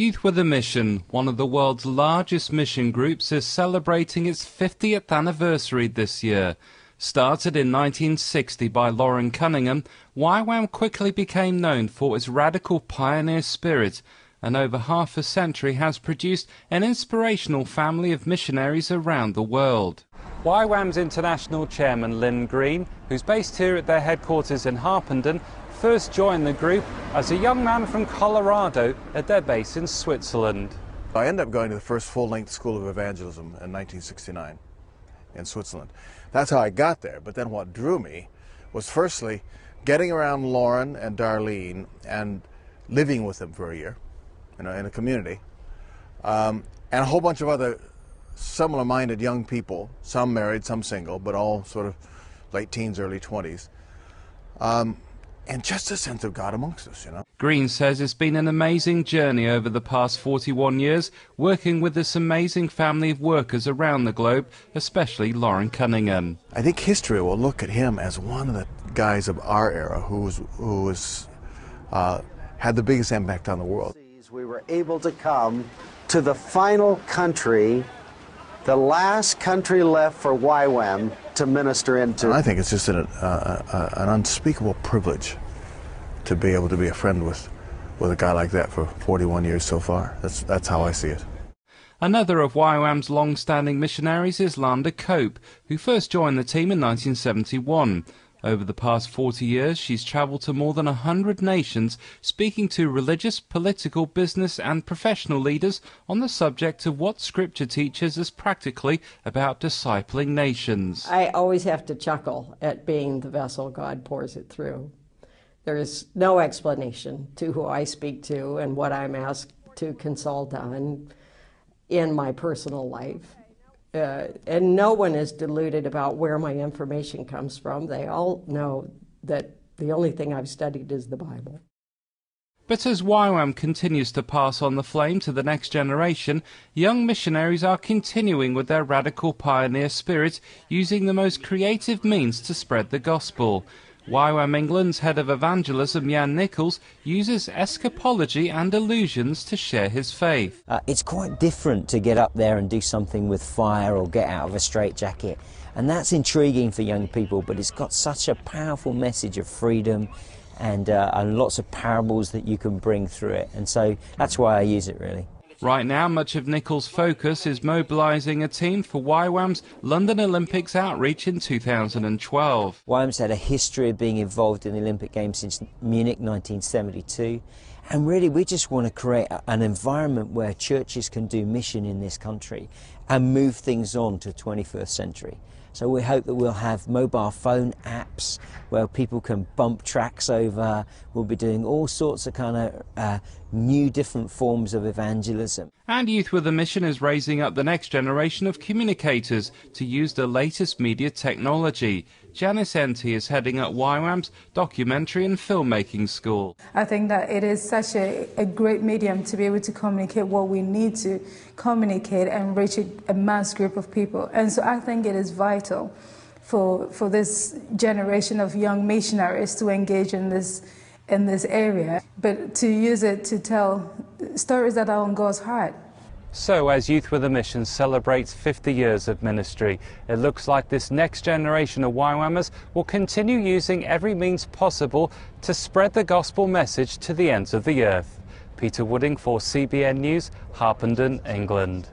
Youth with a Mission, one of the world's largest mission groups, is celebrating its 50th anniversary this year. Started in 1960 by Lauren Cunningham, Ywam quickly became known for its radical pioneer spirit, and over half a century has produced an inspirational family of missionaries around the world. Ywam's international chairman Lynn Green, who's based here at their headquarters in Harpenden, first joined the group as a young man from Colorado at their base in Switzerland. I ended up going to the first full-length School of Evangelism in 1969 in Switzerland. That's how I got there, but then what drew me was firstly getting around Lauren and Darlene and living with them for a year, in a community, and a whole bunch of other similar-minded young people, some married, some single, but all sort of late teens, early 20s. And just a sense of God amongst us, Green says it's been an amazing journey over the past 41 years, working with this amazing family of workers around the globe, especially Lauren Cunningham. I think history will look at him as one of the guys of our era who had the biggest impact on the world. We were able to come to the final country, the last country left for Ywam to minister into. And I think it's just an unspeakable privilege to be able to be a friend with a guy like that for 41 years so far. That's how I see it. Another of Ywam's long-standing missionaries is Landa Cope, who first joined the team in 1971. Over the past 40 years, she's travelled to more than 100 nations, speaking to religious, political, business and professional leaders on the subject of what Scripture teaches us practically about discipling nations. I always have to chuckle at being the vessel God pours it through. There is no explanation to who I speak to and what I'm asked to consult on in my personal life. And no one is deluded about where my information comes from. They all know that the only thing I've studied is the Bible. But as Ywam continues to pass on the flame to the next generation, young missionaries are continuing with their radical pioneer spirit, using the most creative means to spread the gospel. Ywam England's head of evangelism, Jan Nichols, uses escapology and illusions to share his faith. It's quite different to get up there and do something with fire or get out of a straitjacket. And that's intriguing for young people, but it's got such a powerful message of freedom and lots of parables that you can bring through it. And so that's why I use it, really. Right now, much of Nichols' focus is mobilising a team for Ywam's London Olympics outreach in 2012. Ywam's had a history of being involved in the Olympic Games since Munich 1972. And really, we just want to create an environment where churches can do mission in this country and move things on to the 21st century. So we hope that we'll have mobile phone apps where people can bump tracks over. We'll be doing all sorts of kind of new different forms of evangelism. And Youth with a Mission is raising up the next generation of communicators to use the latest media technology. Janice Enty is heading up Ywam's documentary and filmmaking school. I think that it is such a great medium to be able to communicate what we need to communicate and reach a mass group of people. And so I think it is vital for this generation of young missionaries to engage in this area, but to use it to tell stories that are on God's heart. So as Youth with a Mission celebrates 50 years of ministry, it looks like this next generation of Ywamers will continue using every means possible to spread the gospel message to the ends of the earth. Peter Wooding for CBN News, Harpenden, England.